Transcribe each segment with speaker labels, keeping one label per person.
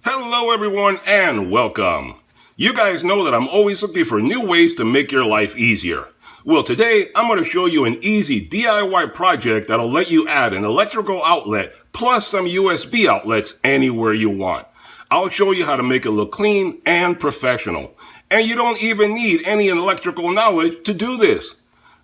Speaker 1: Hello everyone and welcome. You guys know that I'm always looking for new ways to make your life easier. Well, today I'm going to show you an easy DIY project that'll let you add an electrical outlet plus some USB outlets anywhere you want. I'll show you how to make it look clean and professional. And you don't even need any electrical knowledge to do this.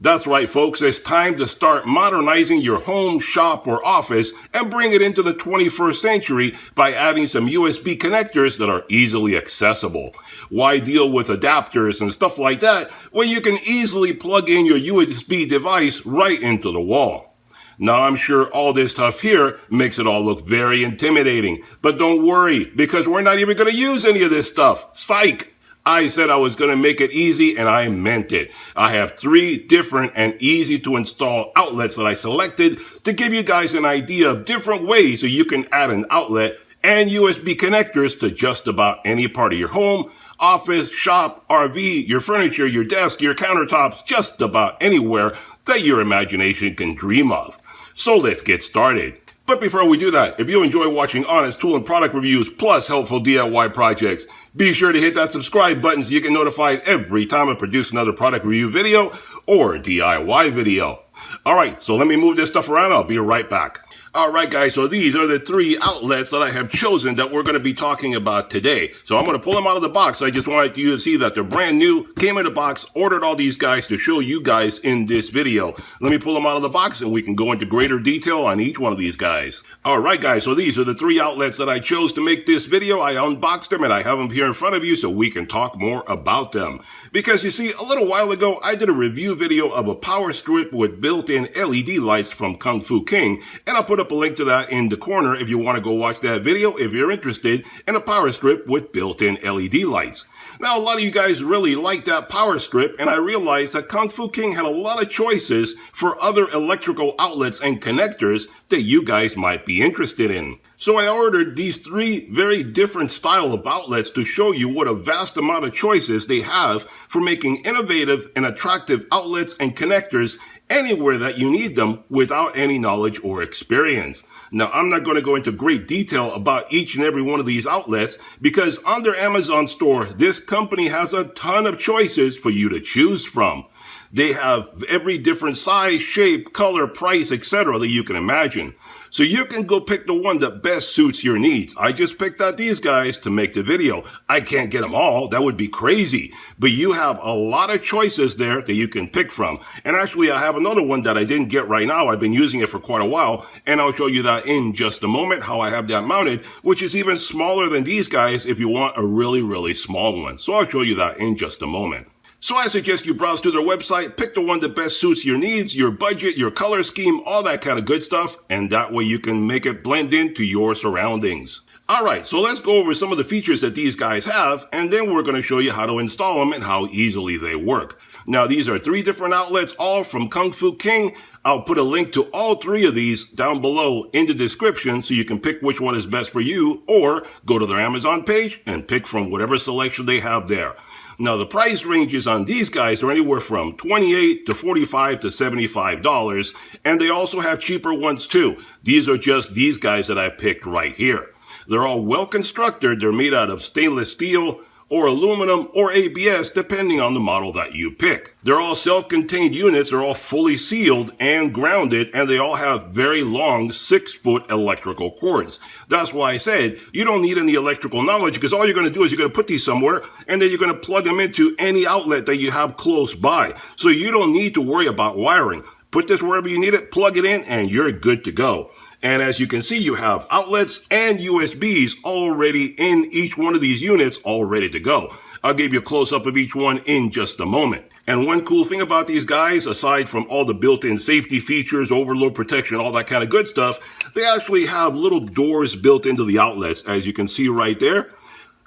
Speaker 1: That's right, folks, it's time to start modernizing your home, shop, or office and bring it into the 21st century by adding some USB connectors that are easily accessible. Why deal with adapters and stuff like that when you can easily plug in your USB device right into the wall? Now, I'm sure all this stuff here makes it all look very intimidating, but don't worry, because we're not even going to use any of this stuff. Psych! I said I was going to make it easy, and I meant it. I have 3 different and easy to install outlets that I selected to give you guys an idea of different ways so you can add an outlet and USB connectors to just about any part of your home, office, shop, RV, your furniture, your desk, your countertops, just about anywhere that your imagination can dream of. So let's get started. But before we do that, if you enjoy watching honest tool and product reviews plus helpful DIY projects, be sure to hit that subscribe button so you get notified every time I produce another product review video or DIY video. Alright, so let me move this stuff around. I'll be right back. Alright guys, so these are the 3 outlets that I have chosen that we're going to be talking about today. So I'm going to pull them out of the box. I just wanted you to see that they're brand new, came in the box, ordered all these guys to show you guys in this video. Let me pull them out of the box and we can go into greater detail on each one of these guys. Alright guys, so these are the 3 outlets that I chose to make this video. I unboxed them and I have them here in front of you so we can talk more about them. Because you see, a little while ago, I did a review video of a power strip with built-in LED lights from Kung Fu King, and I'll put up a link to that in the corner if you want to go watch that video if you're interested in a power strip with built-in LED lights. Now, a lot of you guys really like that power strip, and I realized that Kung Fu King had a lot of choices for other electrical outlets and connectors that you guys might be interested in. So I ordered these 3 very different style of outlets to show you what a vast amount of choices they have for making innovative and attractive outlets and connectors anywhere that you need them without any knowledge or experience. Now, I'm not going to go into great detail about each and every one of these outlets because on their Amazon store, this company has a ton of choices for you to choose from. They have every different size, shape, color, price, etc. that you can imagine. So you can go pick the one that best suits your needs. I just picked out these guys to make the video. I can't get them all. That would be crazy. But you have a lot of choices there that you can pick from. And actually, I have another one that I didn't get right now. I've been using it for quite a while. And I'll show you that in just a moment, how I have that mounted, which is even smaller than these guys if you want a really, really small one. So I'll show you that in just a moment. So I suggest you browse through their website, pick the one that best suits your needs, your budget, your color scheme, all that kind of good stuff, and that way you can make it blend into your surroundings. Alright, so let's go over some of the features that these guys have, and then we're going to show you how to install them and how easily they work. Now, these are 3 different outlets, all from Kung Fu King. I'll put a link to all 3 of these down below in the description so you can pick which one is best for you, or go to their Amazon page and pick from whatever selection they have there. Now, the price ranges on these guys are anywhere from $28 to $45 to $75, and they also have cheaper ones too. These are just these guys that I picked right here. They're all well constructed. They're made out of stainless steel or aluminum or ABS, depending on the model that you pick. They're all self-contained units, they're all fully sealed and grounded, and they all have very long 6-foot electrical cords. That's why I said you don't need any electrical knowledge, because all you're going to do is you're going to put these somewhere, and then you're going to plug them into any outlet that you have close by. So you don't need to worry about wiring. Put this wherever you need it, plug it in, and you're good to go. And as you can see, you have outlets and USBs already in each one of these units, all ready to go. I'll give you a close-up of each one in just a moment. And one cool thing about these guys, aside from all the built-in safety features, overload protection, all that kind of good stuff, they actually have little doors built into the outlets, as you can see right there.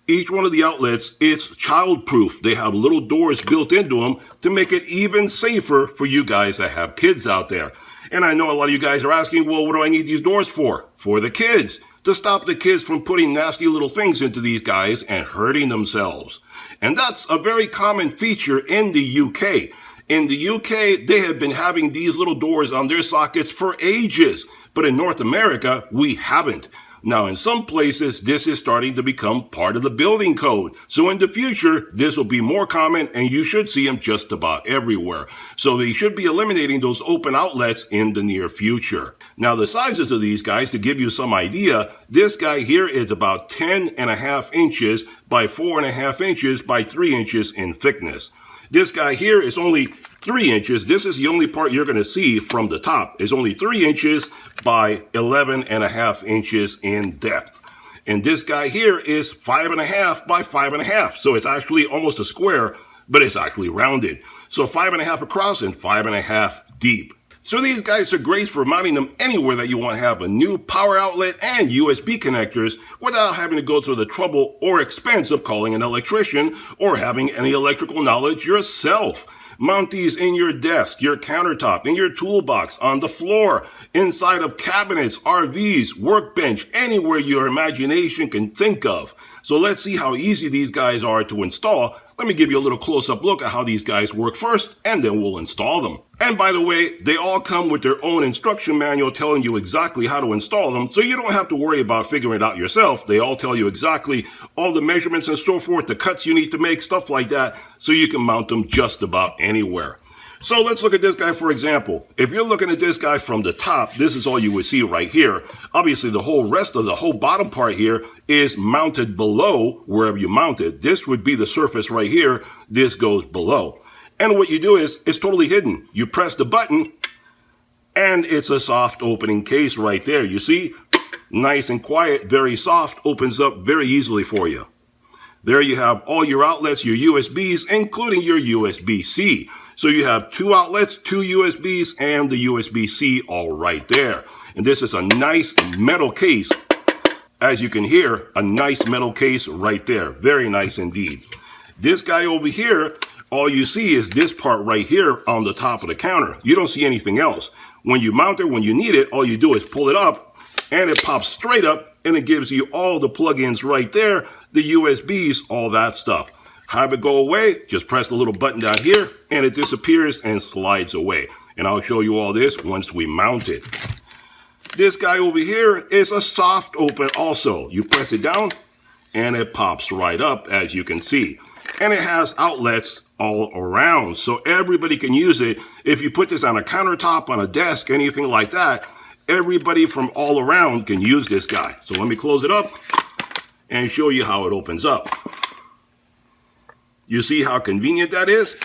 Speaker 1: Each one of the outlets, it's child-proof. They have little doors built into them to make it even safer for you guys that have kids out there. And I know a lot of you guys are asking, well, what do I need these doors for? For the kids, to stop the kids from putting nasty little things into these guys and hurting themselves. And that's a very common feature in the UK. In the UK, they have been having these little doors on their sockets for ages. But in North America, we haven't. Now, in some places, this is starting to become part of the building code. So in the future, this will be more common and you should see them just about everywhere. So they should be eliminating those open outlets in the near future. Now, the sizes of these guys, to give you some idea, this guy here is about 10.5 inches by 4.5 inches by 3 inches in thickness. This guy here is only 3 inches. This is the only part you're going to see from the top. It's only 3 inches by 11.5 inches in depth. And this guy here is 5.5 by 5.5. So it's actually almost a square, but it's actually rounded. So 5.5 across and 5.5 deep. So these guys are great for mounting them anywhere that you want to have a new power outlet and USB connectors without having to go through the trouble or expense of calling an electrician or having any electrical knowledge yourself. Mount these in your desk, your countertop, in your toolbox, on the floor, inside of cabinets, RVs, workbench, anywhere your imagination can think of. So let's see how easy these guys are to install. Let me give you a little close-up look at how these guys work first, and then we'll install them. And by the way, they all come with their own instruction manual telling you exactly how to install them, so you don't have to worry about figuring it out yourself. They all tell you exactly all the measurements and so forth, the cuts you need to make, stuff like that, so you can mount them just about anywhere. So let's look at this guy for example. If you're looking at this guy from the top, this is all you would see right here. Obviously, the whole rest of the whole bottom part here is mounted below wherever you mount it. This would be the surface right here. This goes below. And what you do is, it's totally hidden. You press the button, and it's a soft opening case right there. You see? Nice and quiet, very soft, opens up very easily for you. There you have all your outlets, your USBs, including your USB-C. So you have 2 outlets, 2 USBs, and the USB-C all right there. And this is a nice metal case. As you can hear, a nice metal case right there. Very nice indeed. This guy over here, all you see is this part right here on the top of the counter. You don't see anything else. When you mount it, when you need it, all you do is pull it up, and it pops straight up, and it gives you all the plugins right there, the USBs, all that stuff. Have it go away, just press the little button down here, and it disappears and slides away. And I'll show you all this once we mount it. This guy over here is a soft open also. You press it down, and it pops right up, as you can see. And it has outlets all around, so everybody can use it. If you put this on a countertop, on a desk, anything like that, everybody from all around can use this guy. So let me close it up and show you how it opens up. You see how convenient that is?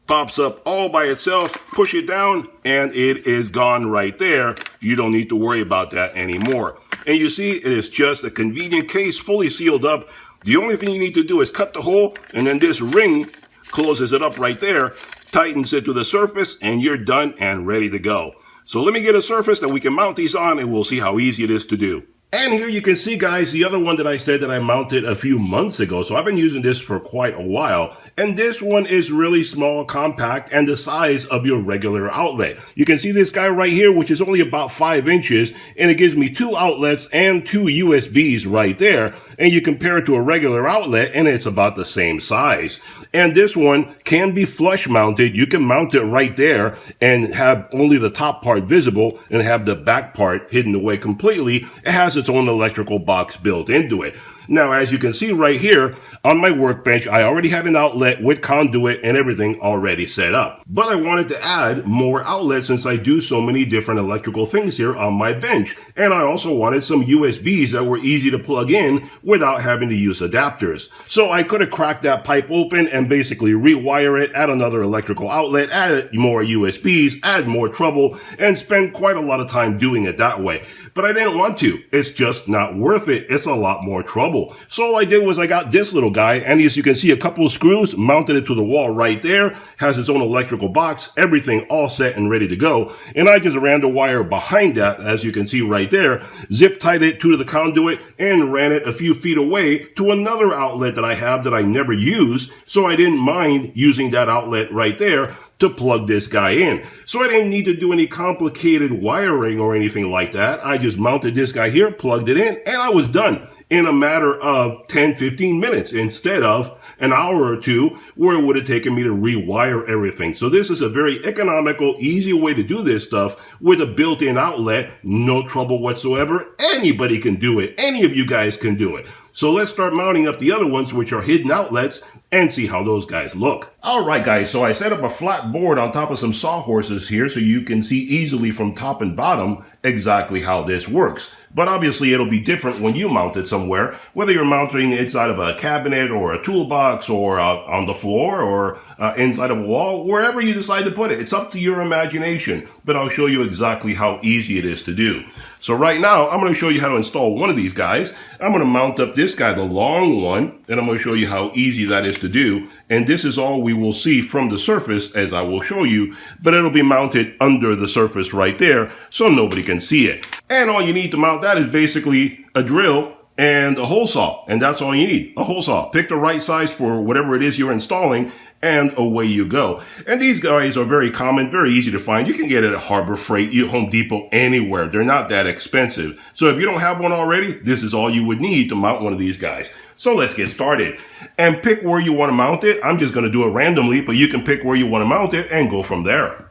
Speaker 1: Pops up all by itself, push it down, and it is gone right there. You don't need to worry about that anymore. And you see, it is just a convenient case, fully sealed up. The only thing you need to do is cut the hole, and then this ring closes it up right there, tightens it to the surface, and you're done and ready to go. So let me get a surface that we can mount these on, and we'll see how easy it is to do. And here you can see, guys, the other one that I said that I mounted a few months ago. So I've been using this for quite a while. And this one is really small, compact, and the size of your regular outlet. You can see this guy right here, which is only about 5 inches. And it gives me 2 outlets and 2 USBs right there. And you compare it to a regular outlet, and it's about the same size. And this one can be flush mounted. You can mount it right there and have only the top part visible and have the back part hidden away completely. It has its own electrical box built into it. Now, as you can see right here on my workbench, I already had an outlet with conduit and everything already set up. But I wanted to add more outlets since I do so many different electrical things here on my bench. And I also wanted some USBs that were easy to plug in without having to use adapters. So I could have cracked that pipe open and basically rewire it, add another electrical outlet, add more USBs, add more trouble, and spend quite a lot of time doing it that way. But I didn't want to. It's just not worth it. It's a lot more trouble. So all I did was I got this little guy, and as you can see, a couple of screws, mounted it to the wall right there, has its own electrical box, everything all set and ready to go. And I just ran the wire behind that, as you can see right there, zip tied it to the conduit, and ran it a few feet away to another outlet that I have that I never use, so I didn't mind using that outlet right there to plug this guy in. So I didn't need to do any complicated wiring or anything like that. I just mounted this guy here, plugged it in, and I was done. in a matter of 10-15 minutes instead of an hour or two where it would have taken me to rewire everything. So this is a very economical, easy way to do this stuff with a built-in outlet. No trouble whatsoever. Anybody can do it. Any of you guys can do it. So let's start mounting up the other ones, which are hidden outlets, and see how those guys look. All right, guys, so I set up a flat board on top of some sawhorses here so you can see easily from top and bottom exactly how this works. But obviously it'll be different when you mount it somewhere, whether you're mounting inside of a cabinet or a toolbox or on the floor or inside of a wall, wherever you decide to put it. It's up to your imagination, but I'll show you exactly how easy it is to do. So right now, I'm going to show you how to install one of these guys. I'm going to mount up this guy, the long one, and I'm going to show you how easy that is to do. And this is all we will see from the surface, as I will show you, but it'll be mounted under the surface right there, so nobody can see it. And all you need to mount that is basically a drill and a hole saw, and that's all you need, a hole saw. Pick the right size for whatever it is you're installing, and away you go. And these guys are very common, very easy to find. You can get it at Harbor Freight, Home Depot, anywhere. They're not that expensive. So if you don't have one already, this is all you would need to mount one of these guys. So let's get started. And pick where you want to mount it. I'm just going to do it randomly, but you can pick where you want to mount it and go from there.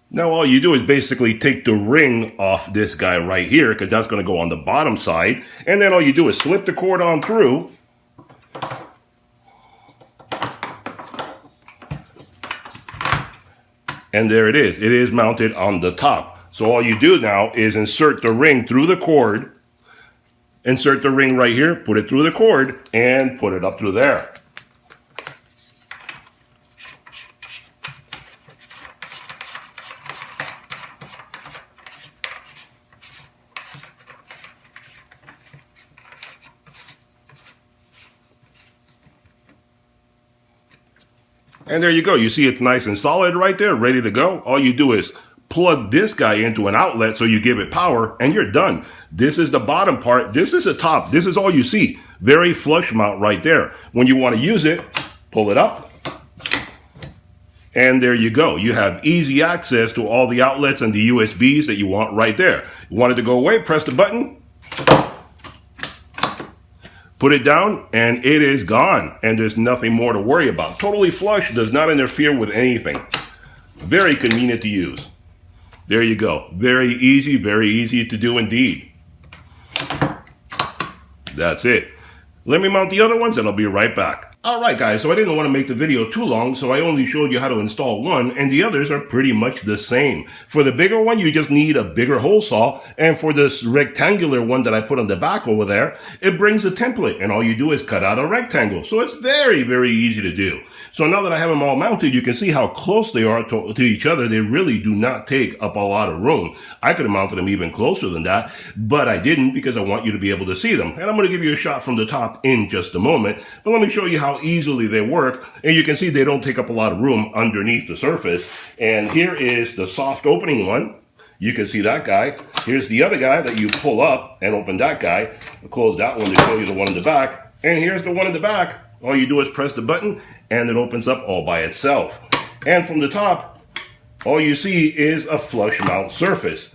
Speaker 1: Now all you do is basically take the ring off this guy right here, because that's going to go on the bottom side. And then all you do is slip the cord on through. And there it is. It is mounted on the top. So all you do now is insert the ring through the cord. Insert the ring right here, put it through the cord, and put it up through there. And there you go. You see it's nice and solid right there, ready to go. All you do is plug this guy into an outlet so you give it power, and you're done. This is the bottom part. This is the top. This is all you see. Very flush mount right there. When you want to use it, pull it up. And there you go. You have easy access to all the outlets and the USBs that you want right there. You want it to go away, press the button. Put it down, and it is gone, and there's nothing more to worry about. Totally flush, does not interfere with anything. Very convenient to use. There you go. Very easy to do indeed. That's it. Let me mount the other ones, and I'll be right back. Alright guys, so I didn't want to make the video too long, so I only showed you how to install one, and the others are pretty much the same. For the bigger one, you just need a bigger hole saw, and for this rectangular one that I put on the back over there, it brings a template, and all you do is cut out a rectangle. So it's very easy to do. So now that I have them all mounted, you can see how close they are to each other. They really do not take up a lot of room. I could have mounted them even closer than that, but I didn't because I want you to be able to see them. And I'm going to give you a shot from the top in just a moment, but let me show you how easily they work. And you can see they don't take up a lot of room underneath the surface. And here is the soft opening one. You can see that guy. Here's the other guy that you pull up and open that guy. I'll close that one to show you the one in the back. And here's the one in the back. All you do is press the button and it opens up all by itself. And from the top, all you see is a flush mount surface.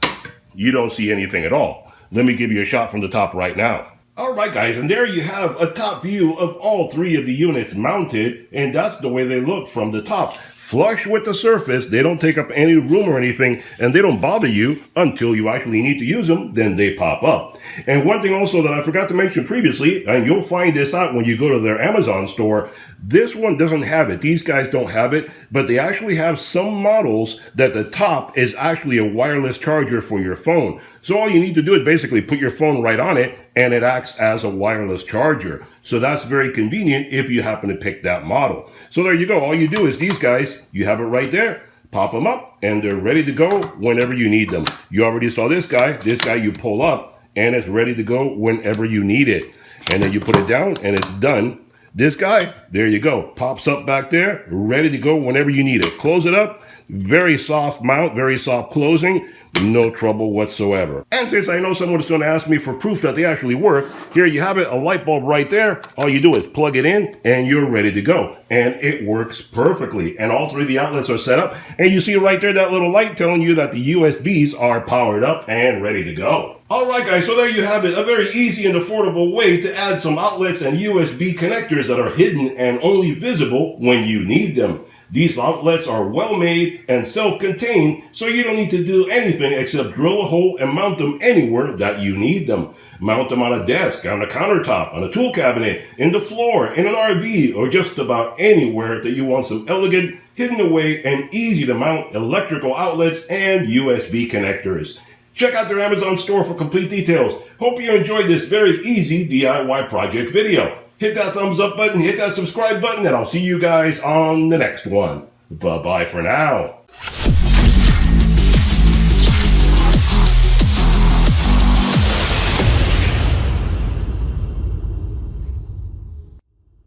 Speaker 1: You don't see anything at all. Let me give you a shot from the top right now. Alright guys, and there you have a top view of all three of the units mounted, and that's the way they look from the top. Flush with the surface, they don't take up any room or anything, and they don't bother you until you actually need to use them, then they pop up. And one thing also that I forgot to mention previously, and you'll find this out when you go to their Amazon store, this one doesn't have it. These guys don't have it, but they actually have some models that the top is actually a wireless charger for your phone. So all you need to do is basically put your phone right on it, and it acts as a wireless charger. So that's very convenient if you happen to pick that model. So there you go. All you do is these guys, you have it right there, pop them up, and they're ready to go whenever you need them. You already saw this guy you pull up, and it's ready to go whenever you need it. And then you put it down, and it's done. This guy, there you go, pops up back there, ready to go whenever you need it. Close it up, Very soft mount, very soft closing, no trouble whatsoever. And since I know someone is going to ask me for proof that they actually work, here you have it, a light bulb right there. All you do is plug it in and you're ready to go. And it works perfectly. And all three of the outlets are set up. And you see right there that little light telling you that the USBs are powered up and ready to go. Alright guys, so there you have it, a very easy and affordable way to add some outlets and USB connectors that are hidden and only visible when you need them. These outlets are well made and self-contained, so you don't need to do anything except drill a hole and mount them anywhere that you need them. Mount them on a desk, on a countertop, on a tool cabinet, in the floor, in an RV, or just about anywhere that you want some elegant, hidden away, and easy to mount electrical outlets and USB connectors. Check out their Amazon store for complete details. Hope you enjoyed this very easy DIY project video. Hit that thumbs up button, hit that subscribe button, and I'll see you guys on the next one. Bye-bye for now.